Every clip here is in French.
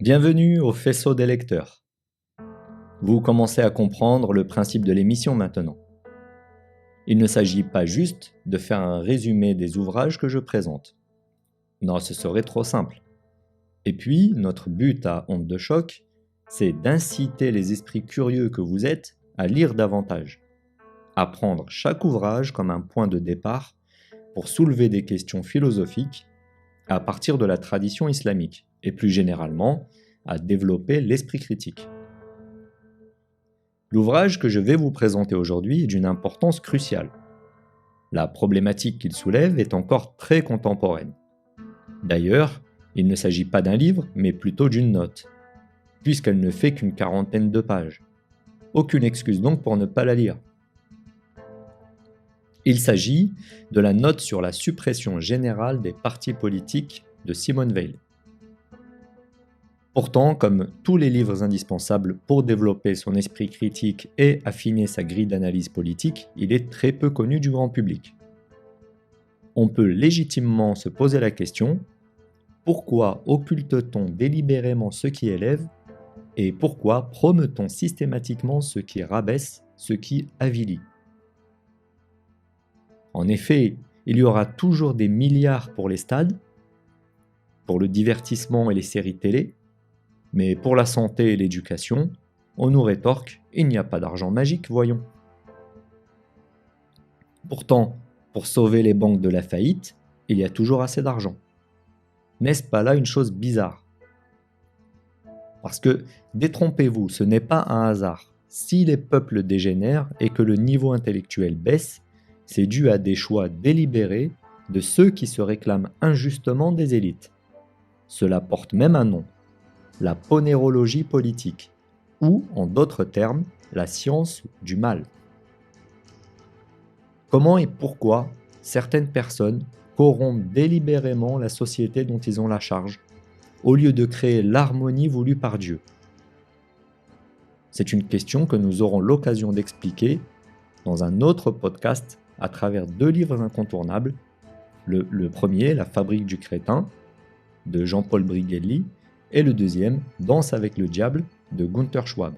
Bienvenue au faisceau des lecteurs. Vous commencez à comprendre le principe de l'émission maintenant. Il ne s'agit pas juste de faire un résumé des ouvrages que je présente. Non, ce serait trop simple. Et puis, notre but à Onde de choc, c'est d'inciter les esprits curieux que vous êtes à lire davantage, à prendre chaque ouvrage comme un point de départ pour soulever des questions philosophiques à partir de la tradition islamique, et plus généralement, à développer l'esprit critique. L'ouvrage que je vais vous présenter aujourd'hui est d'une importance cruciale. La problématique qu'il soulève est encore très contemporaine. D'ailleurs, il ne s'agit pas d'un livre, mais plutôt d'une note, puisqu'elle ne fait qu'une quarantaine de pages. Aucune excuse donc pour ne pas la lire. Il s'agit de la note sur la suppression générale des partis politiques de Simone Veil. Pourtant, comme tous les livres indispensables pour développer son esprit critique et affiner sa grille d'analyse politique, il est très peu connu du grand public. On peut légitimement se poser la question: pourquoi occulte-t-on délibérément ce qui élève et pourquoi promeut-on systématiquement ce qui rabaisse, ce qui avilit? En effet, il y aura toujours des milliards pour les stades, pour le divertissement et les séries télé, mais pour la santé et l'éducation, on nous rétorque: il n'y a pas d'argent magique, voyons. Pourtant, pour sauver les banques de la faillite, il y a toujours assez d'argent. N'est-ce pas là une chose bizarre? Parce que, détrompez-vous, ce n'est pas un hasard. Si les peuples dégénèrent et que le niveau intellectuel baisse, c'est dû à des choix délibérés de ceux qui se réclament injustement des élites. Cela porte même un nom: la ponérologie politique, ou, en d'autres termes, la science du mal. Comment et pourquoi certaines personnes corrompent délibérément la société dont ils ont la charge, au lieu de créer l'harmonie voulue par Dieu? C'est une question que nous aurons l'occasion d'expliquer dans un autre podcast à travers deux livres incontournables. Le premier, La fabrique du crétin, de Jean-Paul Brigelli, et le deuxième, Danse avec le diable, de Gunther Schwab.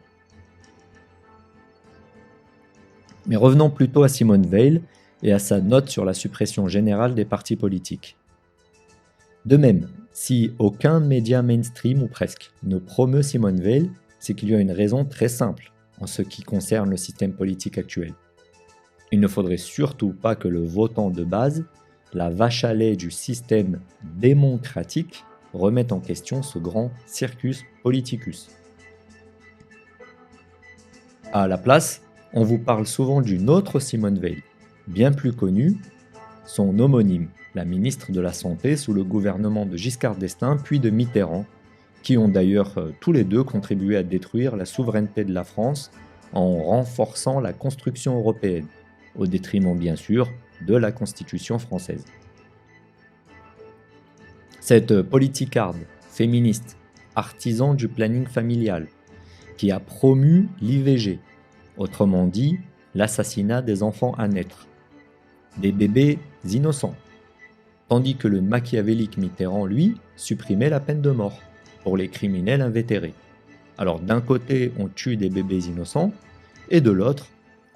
Mais revenons plutôt à Simone Veil et à sa note sur la suppression générale des partis politiques. De même, si aucun média mainstream ou presque ne promeut Simone Veil, c'est qu'il y a une raison très simple en ce qui concerne le système politique actuel. Il ne faudrait surtout pas que le votant de base, la vache à lait du système démocratique, remette en question ce grand circus politicus. À la place, on vous parle souvent d'une autre Simone Veil, bien plus connue, son homonyme, la ministre de la Santé sous le gouvernement de Giscard d'Estaing puis de Mitterrand, qui ont d'ailleurs tous les deux contribué à détruire la souveraineté de la France en renforçant la construction européenne, au détriment bien sûr de la Constitution française. Cette politicarde, féministe, artisan du planning familial, qui a promu l'IVG, autrement dit l'assassinat des enfants à naître, des bébés innocents, tandis que le machiavélique Mitterrand, lui, supprimait la peine de mort pour les criminels invétérés. Alors d'un côté, on tue des bébés innocents, et de l'autre,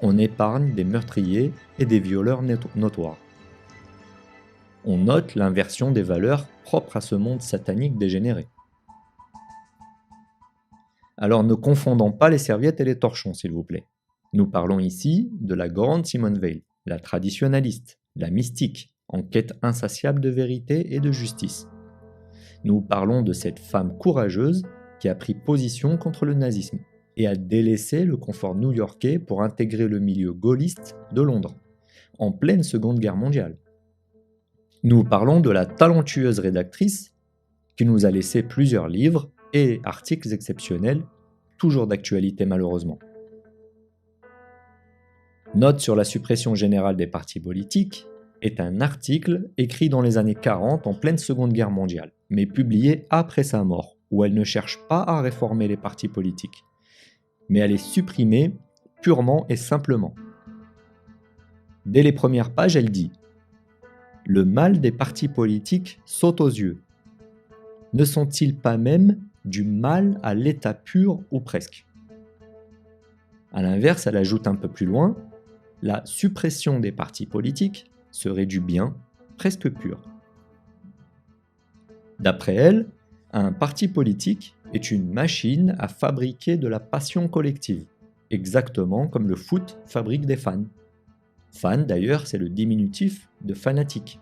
on épargne des meurtriers et des violeurs notoires. On note l'inversion des valeurs propres à ce monde satanique dégénéré. Alors ne confondons pas les serviettes et les torchons, s'il vous plaît. Nous parlons ici de la grande Simone Veil, la traditionnaliste, la mystique, en quête insatiable de vérité et de justice. Nous parlons de cette femme courageuse qui a pris position contre le nazisme et a délaissé le confort new-yorkais pour intégrer le milieu gaulliste de Londres, en pleine Seconde Guerre mondiale. Nous parlons de la talentueuse rédactrice qui nous a laissé plusieurs livres et articles exceptionnels, toujours d'actualité malheureusement. Note sur la suppression générale des partis politiques est un article écrit dans les années 40 en pleine Seconde Guerre mondiale, mais publié après sa mort, où elle ne cherche pas à réformer les partis politiques, mais à les supprimer purement et simplement. Dès les premières pages, elle dit: le mal des partis politiques saute aux yeux. Ne sont-ils pas même du mal à l'état pur ou presque. A l'inverse, elle ajoute un peu plus loin, la suppression des partis politiques serait du bien presque pur. D'après elle, un parti politique est une machine à fabriquer de la passion collective, exactement comme le foot fabrique des fans. Fan, d'ailleurs, c'est le diminutif de fanatique.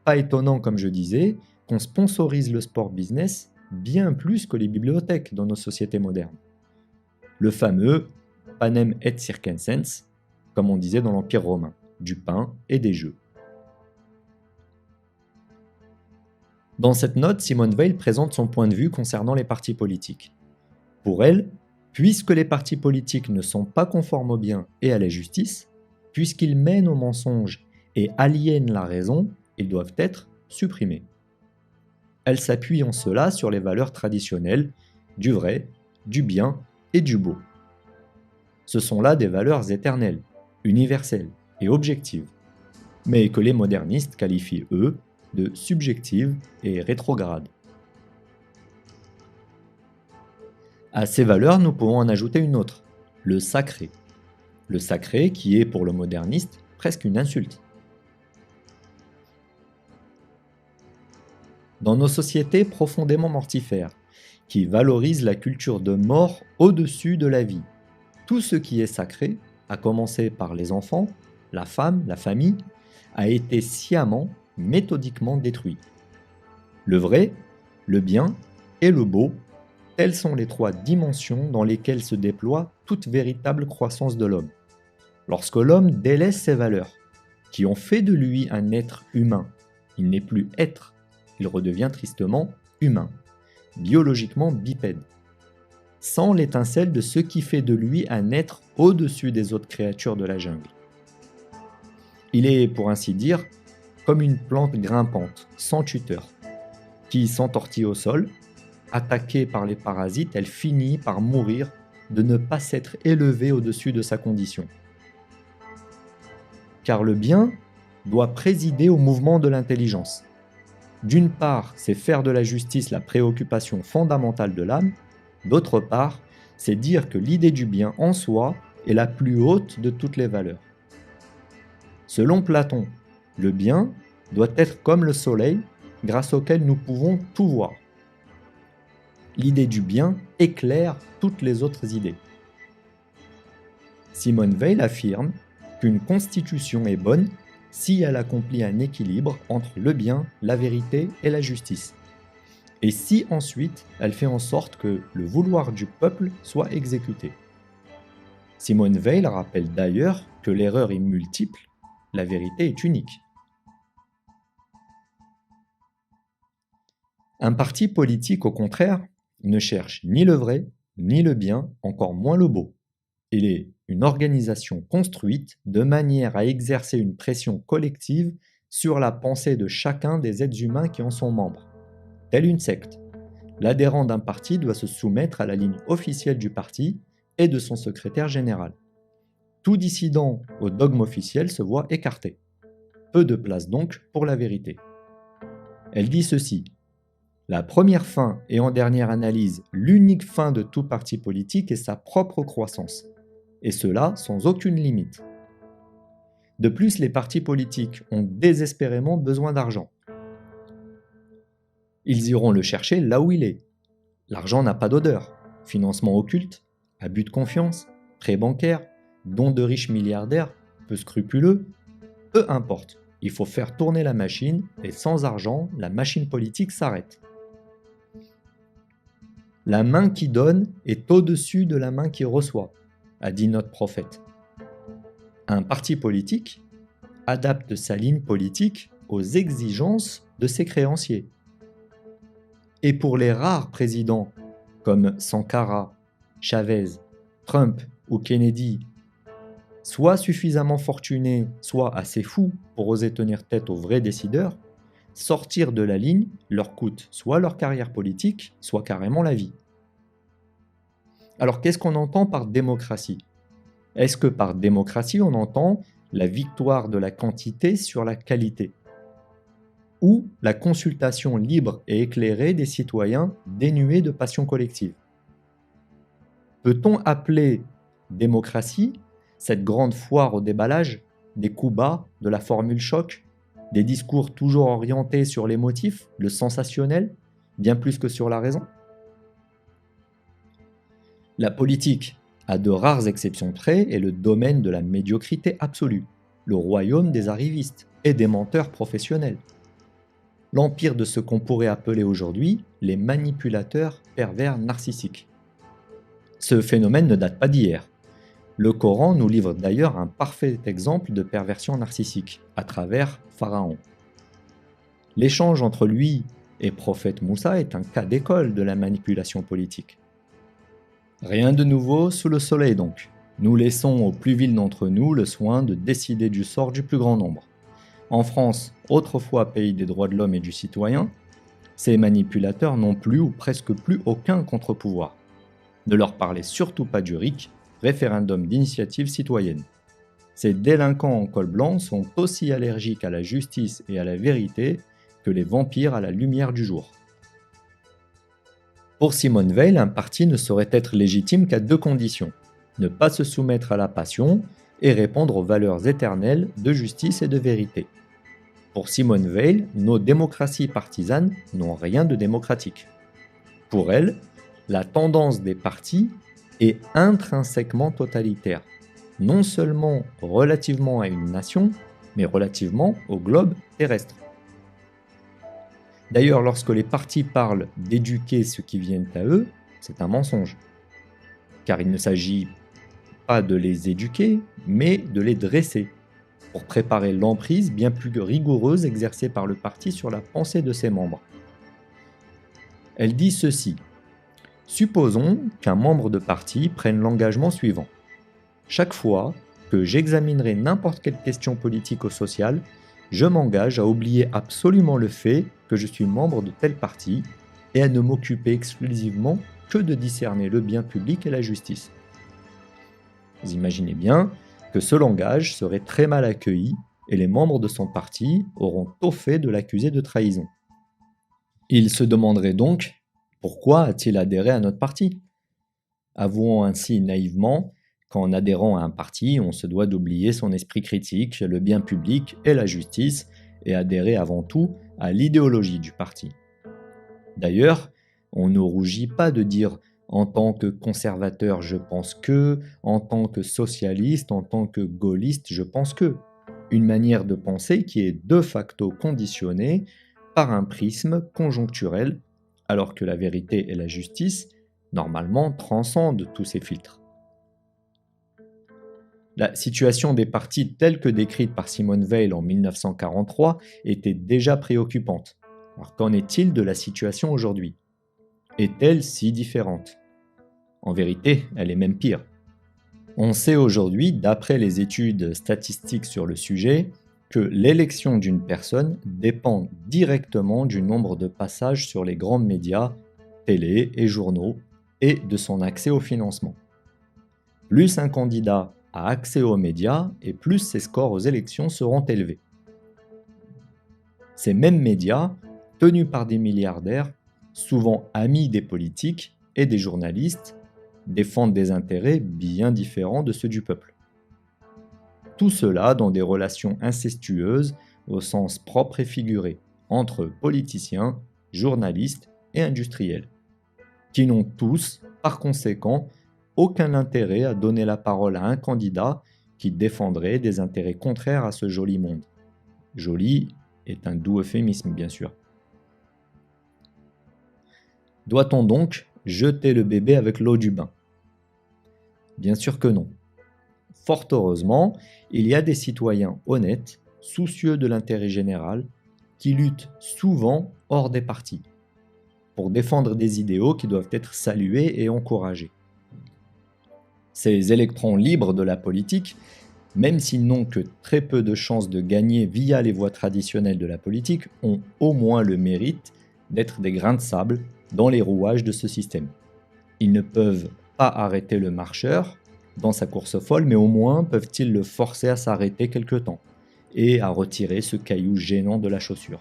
Pas étonnant, comme je disais, qu'on sponsorise le sport business bien plus que les bibliothèques dans nos sociétés modernes. Le fameux panem et circenses, comme on disait dans l'Empire romain, du pain et des jeux. Dans cette note, Simone Weil présente son point de vue concernant les partis politiques. Pour elle, puisque les partis politiques ne sont pas conformes au bien et à la justice, puisqu'ils mènent au mensonge et aliènent la raison, ils doivent être supprimés. Elle s'appuie en cela sur les valeurs traditionnelles du vrai, du bien et du beau. Ce sont là des valeurs éternelles, universelles et objectives, mais que les modernistes qualifient, eux, de subjectives et rétrogrades. À ces valeurs, nous pouvons en ajouter une autre, le sacré. Le sacré qui est pour le moderniste presque une insulte. Dans nos sociétés profondément mortifères, qui valorisent la culture de mort au-dessus de la vie, tout ce qui est sacré, à commencer par les enfants, la femme, la famille, a été sciemment, méthodiquement détruit. Le vrai, le bien et le beau, telles sont les trois dimensions dans lesquelles se déploie toute véritable croissance de l'homme. Lorsque l'homme délaisse ses valeurs, qui ont fait de lui un être humain, il n'est plus être, il redevient tristement humain, biologiquement bipède, sans l'étincelle de ce qui fait de lui un être au-dessus des autres créatures de la jungle. Il est, pour ainsi dire, comme une plante grimpante, sans tuteur, qui s'entortille au sol. Attaquée par les parasites, elle finit par mourir de ne pas s'être élevée au-dessus de sa condition. Car le bien doit présider au mouvement de l'intelligence. D'une part, c'est faire de la justice la préoccupation fondamentale de l'âme, d'autre part, c'est dire que l'idée du bien en soi est la plus haute de toutes les valeurs. Selon Platon, le bien doit être comme le soleil grâce auquel nous pouvons tout voir. L'idée du bien éclaire toutes les autres idées. Simone Weil affirme qu'une constitution est bonne si elle accomplit un équilibre entre le bien, la vérité et la justice, et si ensuite elle fait en sorte que le vouloir du peuple soit exécuté. Simone Weil rappelle d'ailleurs que l'erreur est multiple, la vérité est unique. Un parti politique, au contraire, ne cherche ni le vrai, ni le bien, encore moins le beau. Il est une organisation construite de manière à exercer une pression collective sur la pensée de chacun des êtres humains qui en sont membres. Telle une secte, l'adhérent d'un parti doit se soumettre à la ligne officielle du parti et de son secrétaire général. Tout dissident au dogme officiel se voit écarté. Peu de place donc pour la vérité. Elle dit ceci: la première fin et en dernière analyse, l'unique fin de tout parti politique est sa propre croissance, et cela sans aucune limite. De plus, les partis politiques ont désespérément besoin d'argent. Ils iront le chercher là où il est. L'argent n'a pas d'odeur. Financement occulte, abus de confiance, prêts bancaires, dons de riches milliardaires, peu scrupuleux, peu importe. Il faut faire tourner la machine, et sans argent, la machine politique s'arrête. La main qui donne est au-dessus de la main qui reçoit, a dit notre prophète. Un parti politique adapte sa ligne politique aux exigences de ses créanciers. Et pour les rares présidents comme Sankara, Chavez, Trump ou Kennedy, soit suffisamment fortunés, soit assez fous pour oser tenir tête aux vrais décideurs, sortir de la ligne leur coûte soit leur carrière politique, soit carrément la vie. Alors qu'est-ce qu'on entend par démocratie ? Est-ce que par démocratie on entend la victoire de la quantité sur la qualité ? ou la consultation libre et éclairée des citoyens dénués de passion collective. Peut-on appeler démocratie cette grande foire au déballage, des coups bas, de la formule choc, des discours toujours orientés sur les motifs, le sensationnel, bien plus que sur la raison? La politique, à de rares exceptions près, est le domaine de la médiocrité absolue, le royaume des arrivistes et des menteurs professionnels. L'empire de ce qu'on pourrait appeler aujourd'hui les manipulateurs pervers narcissiques. Ce phénomène ne date pas d'hier. Le Coran nous livre d'ailleurs un parfait exemple de perversion narcissique, à travers Pharaon. L'échange entre lui et prophète Moussa est un cas d'école de la manipulation politique. Rien de nouveau sous le soleil donc. Nous laissons aux plus vils d'entre nous le soin de décider du sort du plus grand nombre. En France, autrefois pays des droits de l'homme et du citoyen, ces manipulateurs n'ont plus ou presque plus aucun contre-pouvoir. Ne leur parlez surtout pas du RIC, référendum d'initiative citoyenne. Ces délinquants en col blanc sont aussi allergiques à la justice et à la vérité que les vampires à la lumière du jour. Pour Simone Veil, un parti ne saurait être légitime qu'à deux conditions: ne pas se soumettre à la passion et répondre aux valeurs éternelles de justice et de vérité. Pour Simone Veil, nos démocraties partisanes n'ont rien de démocratique. Pour elle, la tendance des partis est intrinsèquement totalitaire, non seulement relativement à une nation, mais relativement au globe terrestre. D'ailleurs, lorsque les partis parlent d'éduquer ceux qui viennent à eux, c'est un mensonge. Car il ne s'agit pas de les éduquer, mais de les dresser, pour préparer l'emprise bien plus rigoureuse exercée par le parti sur la pensée de ses membres. Elle dit ceci: supposons qu'un membre de parti prenne l'engagement suivant. Chaque fois que j'examinerai n'importe quelle question politique ou sociale, je m'engage à oublier absolument le fait que je suis membre de tel parti et à ne m'occuper exclusivement que de discerner le bien public et la justice. Vous imaginez bien que ce langage serait très mal accueilli et les membres de son parti auront tôt fait de l'accuser de trahison. Il se demanderait donc: pourquoi a-t-il adhéré à notre parti? Avouons ainsi naïvement qu'en adhérant à un parti, on se doit d'oublier son esprit critique, le bien public et la justice, et adhérer avant tout à l'idéologie du parti. D'ailleurs, on ne rougit pas de dire: en tant que conservateur, je pense que, en tant que socialiste, en tant que gaulliste, je pense que. Une manière de penser qui est de facto conditionnée par un prisme conjoncturel, alors que la vérité et la justice, normalement, transcendent tous ces filtres. La situation des partis telle que décrite par Simone Veil en 1943 était déjà préoccupante. Alors qu'en est-il de la situation aujourd'hui? Est-elle si différente? En vérité, elle est même pire. On sait aujourd'hui, d'après les études statistiques sur le sujet, que l'élection d'une personne dépend directement du nombre de passages sur les grands médias, télé et journaux, et de son accès au financement. Plus un candidat a accès aux médias, et plus ses scores aux élections seront élevés. Ces mêmes médias, tenus par des milliardaires, souvent amis des politiques et des journalistes, défendent des intérêts bien différents de ceux du peuple. Tout cela dans des relations incestueuses au sens propre et figuré entre politiciens, journalistes et industriels, qui n'ont tous, par conséquent, aucun intérêt à donner la parole à un candidat qui défendrait des intérêts contraires à ce joli monde. Joli est un doux euphémisme, bien sûr. Doit-on donc jeter le bébé avec l'eau du bain? Bien sûr que non. Fort heureusement, il y a des citoyens honnêtes, soucieux de l'intérêt général, qui luttent souvent hors des partis, pour défendre des idéaux qui doivent être salués et encouragés. Ces électrons libres de la politique, même s'ils n'ont que très peu de chances de gagner via les voies traditionnelles de la politique, ont au moins le mérite d'être des grains de sable dans les rouages de ce système. Ils ne peuvent pas arrêter le marcheur dans sa course folle, mais au moins peuvent-ils le forcer à s'arrêter quelque temps et à retirer ce caillou gênant de la chaussure.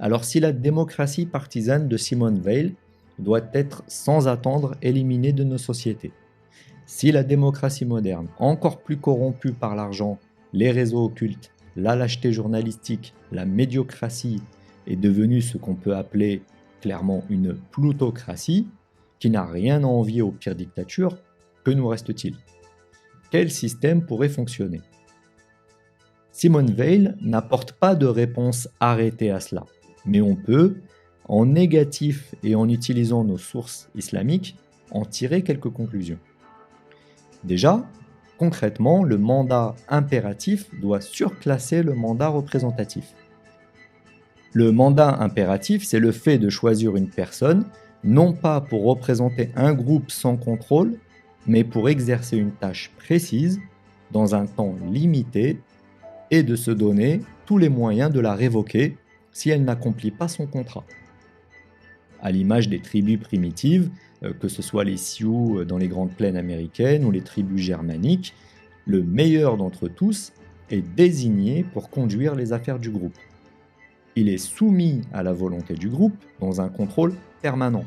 Alors si la démocratie partisane de Simone Veil doit être sans attendre éliminée de nos sociétés, si la démocratie moderne, encore plus corrompue par l'argent, les réseaux occultes, la lâcheté journalistique, la médiocratie, est devenue ce qu'on peut appeler clairement une plutocratie, qui n'a rien à envier aux pires dictatures, que nous reste-t-il? Quel système pourrait fonctionner? Simone Veil n'apporte pas de réponse arrêtée à cela, mais on peut, en négatif et en utilisant nos sources islamiques, en tirer quelques conclusions. Déjà, concrètement, le mandat impératif doit surclasser le mandat représentatif. Le mandat impératif, c'est le fait de choisir une personne, non pas pour représenter un groupe sans contrôle, mais pour exercer une tâche précise, dans un temps limité, et de se donner tous les moyens de la révoquer si elle n'accomplit pas son contrat. À l'image des tribus primitives, que ce soit les Sioux dans les grandes plaines américaines ou les tribus germaniques, le meilleur d'entre tous est désigné pour conduire les affaires du groupe. Il est soumis à la volonté du groupe dans un contrôle permanent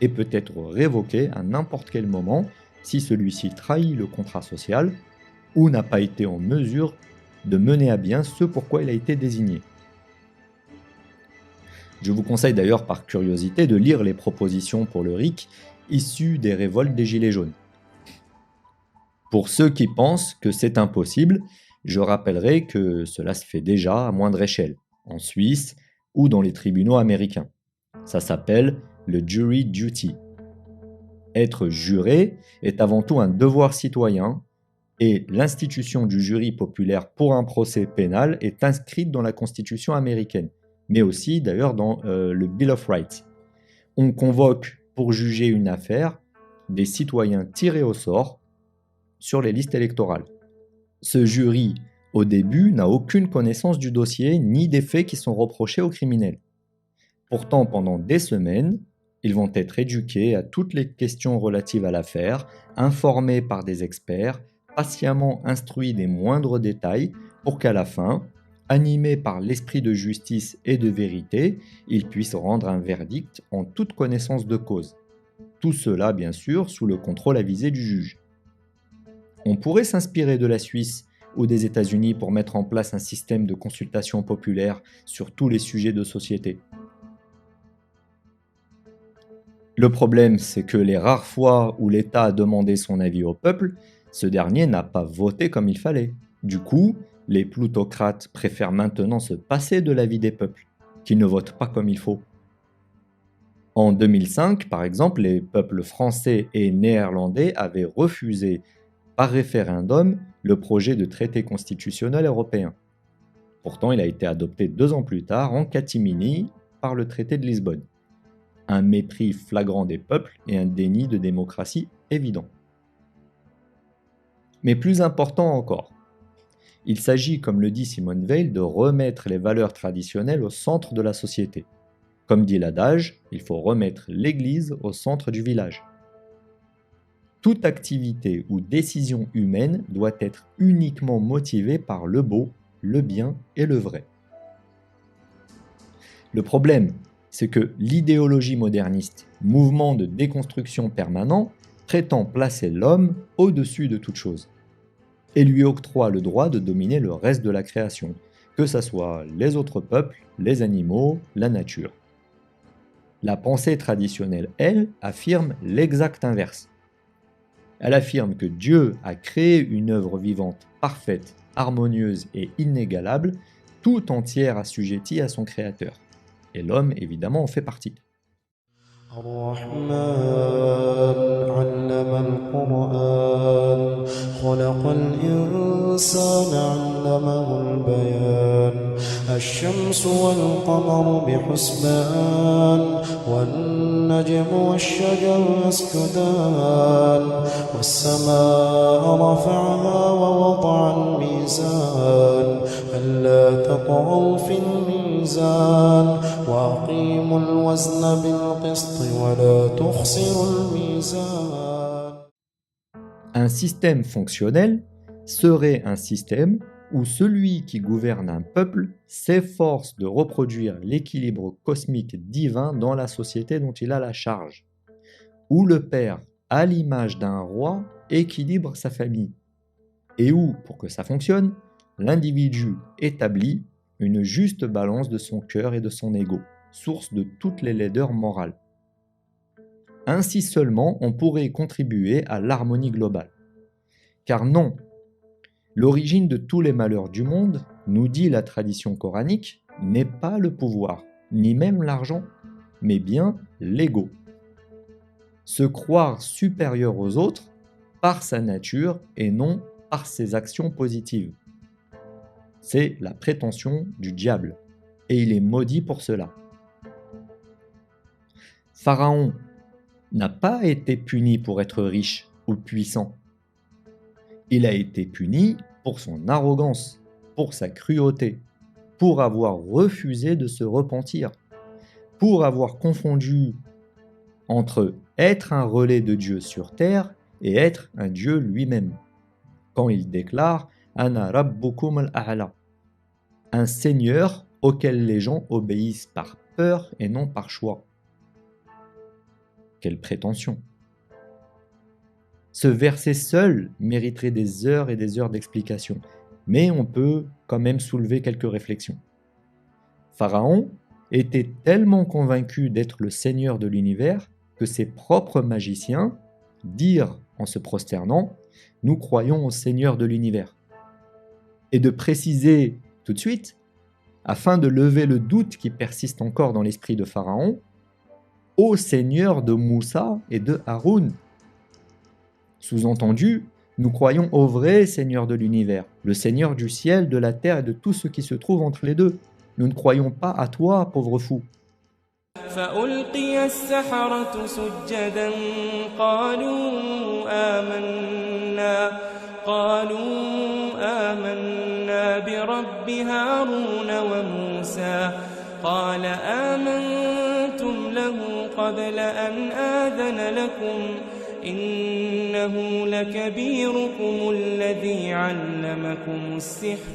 et peut être révoqué à n'importe quel moment si celui-ci trahit le contrat social ou n'a pas été en mesure de mener à bien ce pourquoi il a été désigné. Je vous conseille d'ailleurs par curiosité de lire les propositions pour le RIC issues des révoltes des Gilets jaunes. Pour ceux qui pensent que c'est impossible, je rappellerai que cela se fait déjà à moindre échelle, en Suisse ou dans les tribunaux américains. Ça s'appelle le jury duty. Être juré est avant tout un devoir citoyen et l'institution du jury populaire pour un procès pénal est inscrite dans la Constitution américaine, mais aussi d'ailleurs dans le Bill of Rights. On convoque pour juger une affaire des citoyens tirés au sort sur les listes électorales. Ce jury, au début, n'a aucune connaissance du dossier ni des faits qui sont reprochés aux criminels. Pourtant, pendant des semaines, ils vont être éduqués à toutes les questions relatives à l'affaire, informés par des experts, patiemment instruits des moindres détails, pour qu'à la fin, animés par l'esprit de justice et de vérité, ils puissent rendre un verdict en toute connaissance de cause. Tout cela, bien sûr, sous le contrôle avisé du juge. On pourrait s'inspirer de la Suisse ou des États-Unis pour mettre en place un système de consultation populaire sur tous les sujets de société. Le problème, c'est que les rares fois où l'État a demandé son avis au peuple, ce dernier n'a pas voté comme il fallait. Du coup, les plutocrates préfèrent maintenant se passer de l'avis des peuples, qui ne votent pas comme il faut. En 2005, par exemple, les peuples français et néerlandais avaient refusé par référendum le projet de traité constitutionnel européen. Pourtant, il a été adopté 2 ans plus tard, en catimini, par le traité de Lisbonne. Un mépris flagrant des peuples et un déni de démocratie évident. Mais plus important encore, il s'agit, comme le dit Simone Veil, de remettre les valeurs traditionnelles au centre de la société. Comme dit l'adage, il faut remettre l'église au centre du village. Toute activité ou décision humaine doit être uniquement motivée par le beau, le bien et le vrai. Le problème, c'est que l'idéologie moderniste, mouvement de déconstruction permanent, prétend placer l'homme au-dessus de toute chose et lui octroie le droit de dominer le reste de la création, que ce soit les autres peuples, les animaux, la nature. La pensée traditionnelle, elle, affirme l'exact inverse. Elle affirme que Dieu a créé une œuvre vivante parfaite, harmonieuse et inégalable, tout entière assujettie à son Créateur. Et l'homme, évidemment, en fait partie. الرحمن علم القرآن خلق الإنسان علمه البيان الشمس والقمر بحسبان والنجم والشجر يسجدان والسماء رفعها ووضع الميزان ألا تطغوا في الميزان وأقيموا الوزن بالقسط ولا تخسروا الميزان. Un système fonctionnel serait un système où celui qui gouverne un peuple s'efforce de reproduire l'équilibre cosmique divin dans la société dont il a la charge, où le père, à l'image d'un roi, équilibre sa famille, et où, pour que ça fonctionne, l'individu établit une juste balance de son cœur et de son ego, source de toutes les laideurs morales. Ainsi seulement, on pourrait contribuer à l'harmonie globale. Car non, l'origine de tous les malheurs du monde, nous dit la tradition coranique, n'est pas le pouvoir, ni même l'argent, mais bien l'ego. Se croire supérieur aux autres par sa nature et non par ses actions positives. C'est la prétention du diable, et il est maudit pour cela. Pharaon n'a pas été puni pour être riche ou puissant. Il a été puni pour son arrogance, pour sa cruauté, pour avoir refusé de se repentir, pour avoir confondu entre être un relais de Dieu sur terre et être un Dieu lui-même, quand il déclare « Ana rabbukum al-a'la », un Seigneur auquel les gens obéissent par peur et non par choix. Quelle prétention! Ce verset seul mériterait des heures et des heures d'explication, mais on peut quand même soulever quelques réflexions. Pharaon était tellement convaincu d'être le Seigneur de l'univers que ses propres magiciens dirent en se prosternant « Nous croyons au Seigneur de l'univers ». Et de préciser tout de suite, afin de lever le doute qui persiste encore dans l'esprit de Pharaon, au Seigneur de Moussa et de Haroun. Sous-entendu, nous croyons au vrai Seigneur de l'univers, le Seigneur du ciel, de la terre et de tout ce qui se trouve entre les deux. Nous ne croyons pas à toi, pauvre fou. فألقي السحرة سجدا قالوا آمنا برب هارون وموسى قال آمنتم له قبل أن آذن لكم إنه لكبيركم الذي علمكم السحر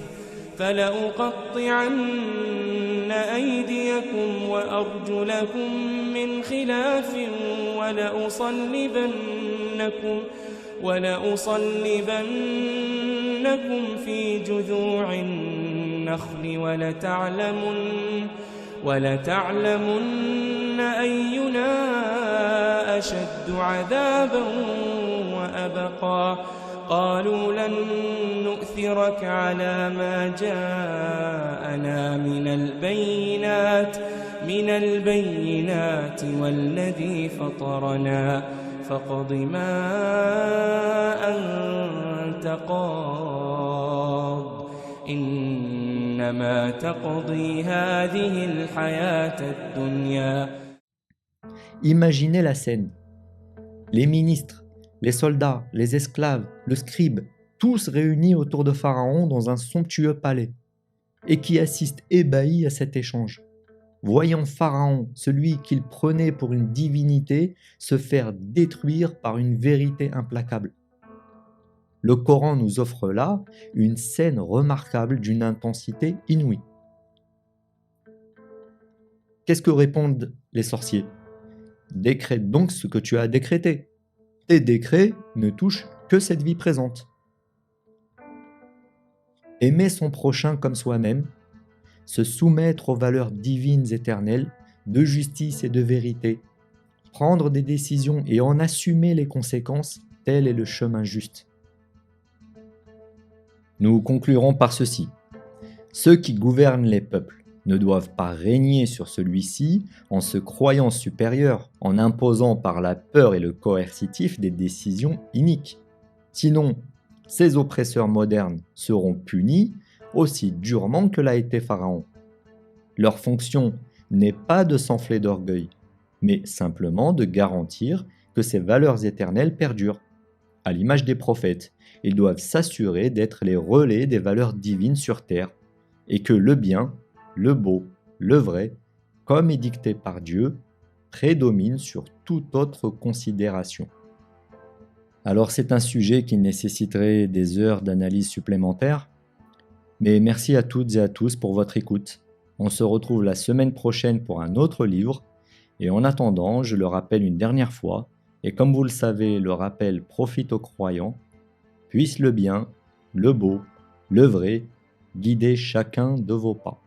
فلأقطعن أيديكم وأرجلكم من خلاف ولأصلبنكم في جذوع النخل ولتعلمن أينا أشد عذابا وأبقى قالوا لن نؤثرك على ما جاءنا من البينات والذي فطرنا فاقض ما أنت قاض إنما تقضي هذه الحياة الدنيا. Imaginez la scène. Les ministres, les soldats, les esclaves, le scribe, tous réunis autour de Pharaon dans un somptueux palais, et qui assistent ébahis à cet échange. Voyant Pharaon, celui qu'il prenait pour une divinité, se faire détruire par une vérité implacable. Le Coran nous offre là une scène remarquable d'une intensité inouïe. Qu'est-ce que répondent les sorciers ? Décrète donc ce que tu as décrété. Tes décrets ne touchent que cette vie présente. Aimer son prochain comme soi-même, se soumettre aux valeurs divines éternelles, de justice et de vérité, prendre des décisions et en assumer les conséquences, tel est le chemin juste. Nous conclurons par ceci. Ceux qui gouvernent les peuples ne doivent pas régner sur celui-ci en se croyant supérieurs, en imposant par la peur et le coercitif des décisions iniques. Sinon, ces oppresseurs modernes seront punis aussi durement que l'a été Pharaon. Leur fonction n'est pas de s'enfler d'orgueil, mais simplement de garantir que ces valeurs éternelles perdurent. À l'image des prophètes, ils doivent s'assurer d'être les relais des valeurs divines sur terre, et que le bien, le beau, le vrai, comme est dicté par Dieu, prédomine sur toute autre considération. Alors c'est un sujet qui nécessiterait des heures d'analyse supplémentaires, Mais merci à toutes et à tous pour votre écoute. On se retrouve la semaine prochaine pour un autre livre. Et en attendant, je le rappelle une dernière fois, et comme vous le savez, le rappel profite aux croyants, puisse le bien, le beau, le vrai, guider chacun de vos pas.